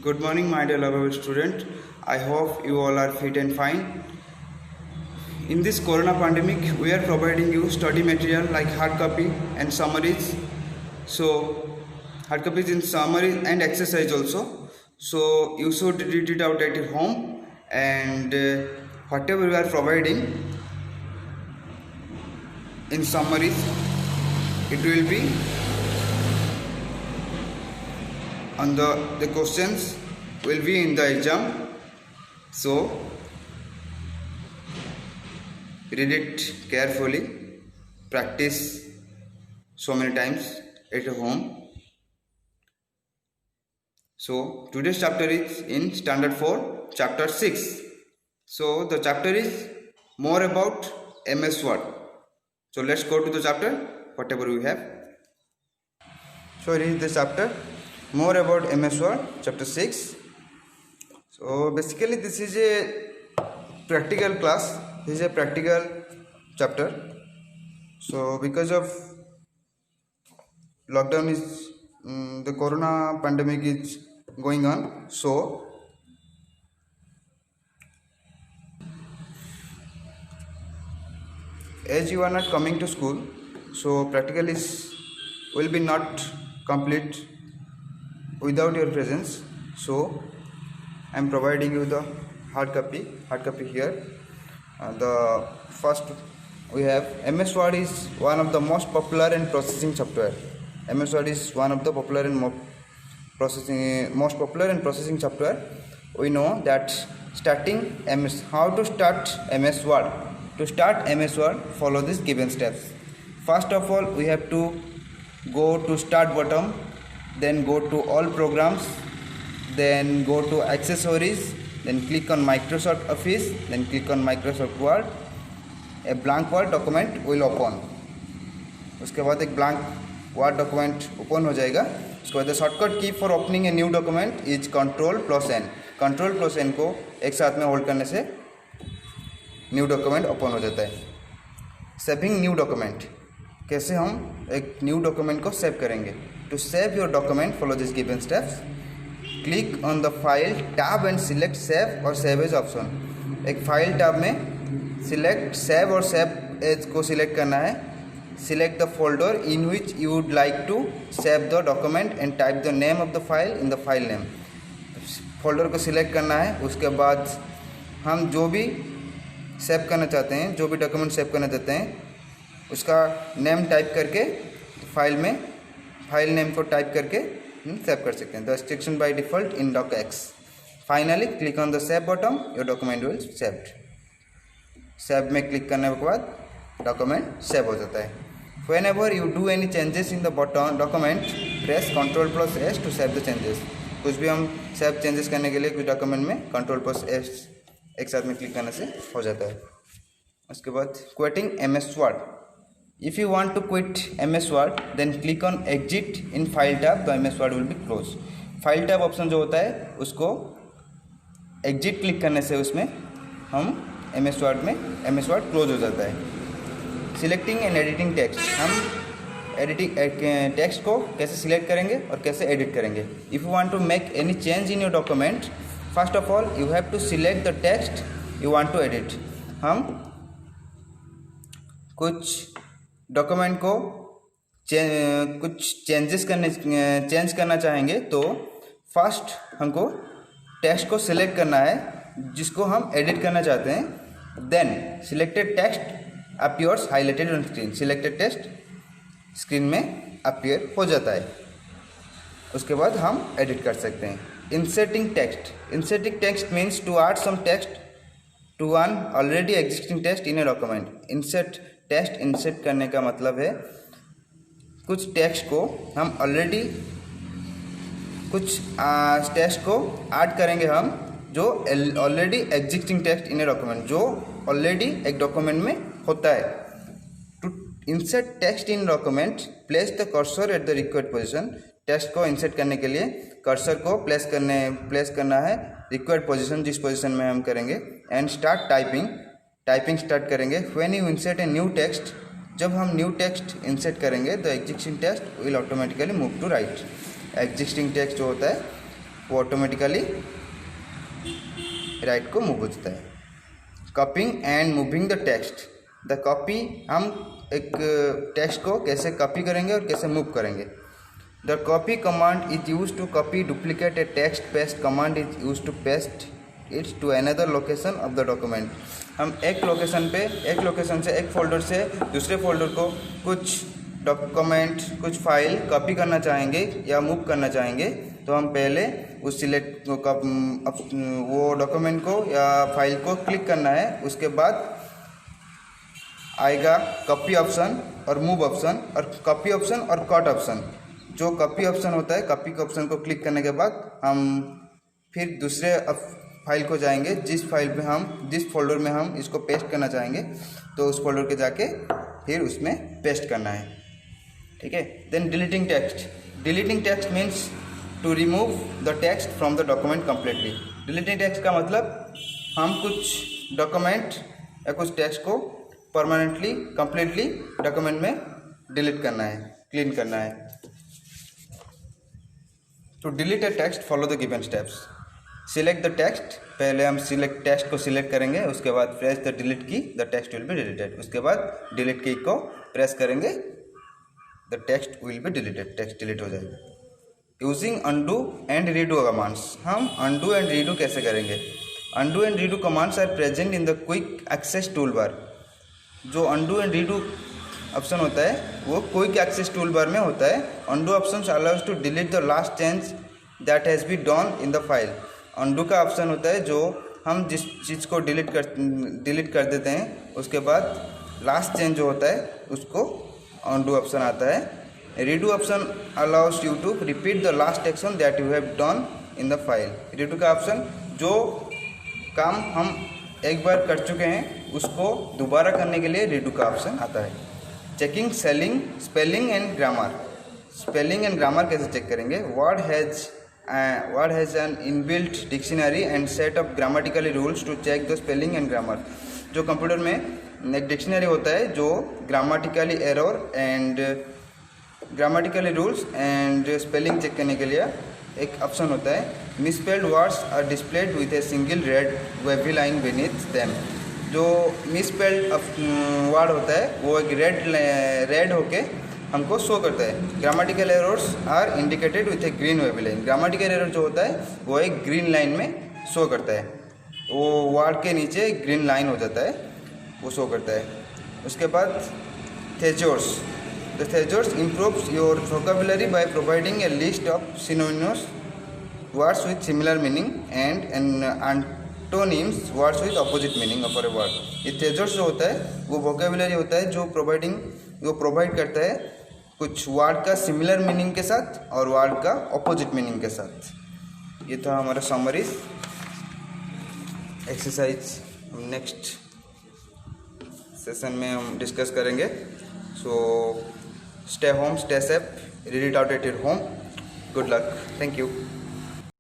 Good morning, my dear lovable student. I hope you all are fit and fine. In this corona pandemic, we are providing you study material like hard copy and summaries. So, hard copies in summary and exercise also. So, you should read it out at your home, and whatever we are providing in summaries, it will be on the questions will be in the exam. So read it carefully, practice so many times at home. So today's chapter is in standard 4 chapter 6. So the chapter is more about MS Word. So let's go to the chapter whatever we have. So read the chapter more about MS Word chapter 6. So basically this is a practical class. This is a practical chapter. So because of lockdown is the corona pandemic is going on, so as you are not coming to school, so practical is will be not complete without your presence. So I am providing you the hard copy here. The first we have MS Word is one of the most popular and processing software. MS Word is one of the popular and most popular and processing software. We know that how to start MS Word. To start MS Word, follow these given steps. First of all, we have to go to start button, then go to all programs, then go to accessories, then click on Microsoft Office, then click on Microsoft Word. A blank Word document will open. उसके बाद एक blank Word document open हो जाएगा. उसके बाद shortcut की for opening a new document is Ctrl+N. Ctrl+N को एक साथ में होल्ड करने से न्यू डॉक्यूमेंट ओपन हो जाता है. सेविंग न्यू डॉक्यूमेंट, कैसे हम एक न्यू डॉक्यूमेंट को सेव करेंगे. To save your document follow this given steps. Click on the file tab and select save और सेव एज ऑप्शन. एक फाइल टैब में सिलेक्ट सेव और सेव एज को सिलेक्ट करना है. Select the folder in which you would like to save the document and type the name of the file in the file name. Folder को select करना है. उसके बाद हम जो भी सेव करना चाहते हैं, जो भी डॉक्यूमेंट सेव करना चाहते हैं, उसका नेम टाइप करके फाइल में फाइल नेम को टाइप करके सेव कर सकते हैं. The extension by default in docx. Finally click on the save button. Your document will saved. Save में क्लिक करने के बाद डॉक्यूमेंट सेव हो जाता है. Whenever you do any changes in the button document, press Ctrl+S to save the changes. कुछ भी हम सेव चेंजेस करने के लिए कुछ डॉक्यूमेंट में Ctrl+S एक साथ में क्लिक करने से हो जाता है. उसके बाद quitting MS Word. If you want to quit MS Word, then click on Exit in File tab. The MS Word will be closed. File tab option जो होता है उसको Exit क्लिक करने से उसमें हम MS Word क्लोज हो जाता है. Selecting and editing text. हम एडिटिंग टेक्स्ट को कैसे सिलेक्ट करेंगे और कैसे एडिट करेंगे. If you want to make any change in your document, first of all you have to select the text you want to edit. हम कुछ document को कुछ चेंज करना चाहेंगे, तो फर्स्ट हमको टेक्स्ट को सिलेक्ट करना है जिसको हम एडिट करना चाहते हैं. Then selected text appears highlighted on screen. Selected text screen में अपीयर हो जाता है. उसके बाद हम एडिट कर सकते हैं. Inserting text. Inserting text means to add some text to one already existing text in a document. Insert करने का मतलब है कुछ टेक्स्ट को हम ऑलरेडी कुछ टेक्स्ट को ऐड करेंगे हम जो already existing text in a document, जो ऑलरेडी एक डॉक्यूमेंट में होता है. To insert text in document, place the cursor at the required position. Text को इंसर्ट करने के लिए कर्सर को प्लेस करना है रिक्वायर्ड पोजीशन, जिस पोजीशन में हम करेंगे. एंड स्टार्ट टाइपिंग स्टार्ट करेंगे. When you insert a new text, जब हम न्यू टेक्स्ट इंसर्ट करेंगे the existing text will automatically move to right. Existing text जो होता है वो ऑटोमेटिकली राइट को मूव हो जाता है। कॉपिंग and moving the text. The copy, हम एक टेक्स्ट को कैसे कॉपी करेंगे और कैसे मूव करेंगे। The copy command is use to copy duplicate a text. Paste command is use to paste it's to another location of the document. हम एक लोकेशन से एक फोल्डर से दूसरे फोल्डर को कुछ डॉक्यूमेंट, कुछ फाइल कॉपी करना चाहेंगे या मूव करना चाहेंगे, तो हम पहले उस सिलेक्ट वो डॉक्यूमेंट को या फाइल को क्लिक करना है। उसके बाद आएगा कॉपी ऑप्शन और मूव ऑप्शन और कॉपी ऑप्शन और कट ऑप्शन। जो कॉपी ऑप्शन होता है, कॉपी के ऑप्शन को क्लिक करने के बाद हम फिर दूसरे फाइल को जाएंगे, जिस फोल्डर में हम इसको पेस्ट करना चाहेंगे, तो उस फोल्डर के जाके फिर उसमें पेस्ट करना है। ठीक है। Then deleting text. Deleting text means to remove the text from the document completely. Deleting text का मतलब हम कुछ डॉक्यूमेंट या कुछ टेक्स्ट को परमानेंटली कम्प्लीटली डॉक्यूमेंट में डिलीट करना है, क्लीन करना है। To delete a text follow the given steps. Select the text. पहले हम टेक्स्ट को सिलेक्ट करेंगे, उसके बाद press the delete key, the text will be deleted. उसके बाद डिलीट की को प्रेस करेंगे, the text will be deleted, text delete हो जाएगा। Using undo and redo commands. हम अनडू एंड रीडू कैसे करेंगे। Undo and redo commands are present in the quick access tool bar. जो अनडू एंड रीडू ऑप्शन होता है वो quick access tool बार में होता है। Undo option allows to delete the last change that has be done in the file. Undo का option होता है जो हम जिस चीज़ को डिलीट कर देते हैं, उसके बाद लास्ट चेंज जो होता है उसको अनडू ऑप्शन आता है। Redo option allows you to repeat the last action that you have done in the file. Redo का ऑप्शन जो काम हम एक बार कर चुके हैं उसको दोबारा करने के लिए रीडू का ऑप्शन आता है। Checking spelling and grammar. Spelling and grammar कैसे चेक करेंगे। Word has an inbuilt dictionary and set of grammatically rules to check the spelling and grammar. जो कंप्यूटर में एक डिक्शनरी होता है जो grammatically error and grammatically rules and spelling check करने के लिए एक ऑप्शन होता है। Misspelled words are displayed with a single red wavy line beneath them. जो मिसस्पेल्ड वर्ड होता है वो एक रेड होके हमको शो करता है। Grammatical errors are indicated with a green wavy line. Grammatical error जो होता है वो एक ग्रीन लाइन में शो करता है, वो वर्ड के नीचे ग्रीन लाइन हो जाता है, वो शो करता है। उसके बाद thesaurus. The thesaurus improves your vocabulary by providing a list of synonymous words with similar meaning and antonyms words with opposite meaning of a word। ये थेजोर्स जो होता है वो वोकेबुलरी होता है जो प्रोवाइड करता है कुछ वर्ड का सिमिलर मीनिंग के साथ और वर्ड का ऑपोजिट मीनिंग के साथ। ये था हमारा समरीज एक्सरसाइज। हम नेक्स्ट सेशन में हम डिस्कस करेंगे। सो stay home, stay safe, read it out at your home. Good luck. Thank you.